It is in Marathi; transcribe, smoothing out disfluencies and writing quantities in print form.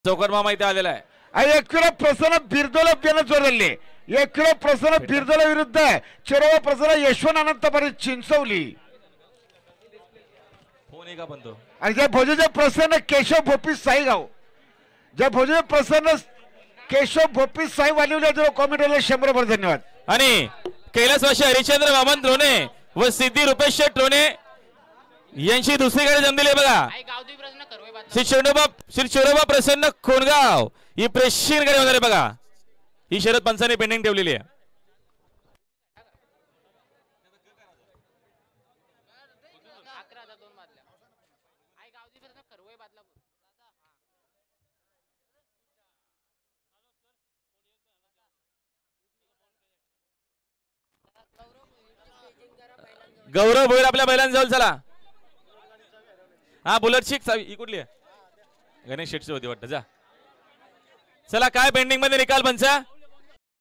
चौकट मामा इथे आलेला आहे. 1 किलो प्रसन्न बिरदोला बेन जोडले. 1 किलो प्रसन्न बिरदोला विरुद्ध चिरोवा प्रसन्न यशवंत अनंत परी चिंचवली. फोन आहे का पण तो. आणि जे भोजेचे प्रसन्न केशव भोपी साईगाव. जे भोजेचे प्रसन्न केशव भोपी साई वालिवले जो कॉमेंटला 100 धन्यवाद. आणि कैलासवासी हरिश्चंद्र वामन रोणे व सिद्धी रुपेश रोणे यांची दुसरीकडे जम दिली बघा. श्री चोरोबा प्रसन्न खोनगाव ही प्रेक्षणकडे होणार आहे बघा. ही शरद पंचाने पेंडिंग ठेवलेली आहे. गौरव भोईर आपल्या बैलांजवळ चला. हा बुलेटची ही कुठली आहे. गणेश शेटची होती वाटतं. जा चला. काय पेंडिंग मध्ये निकाल पंचा.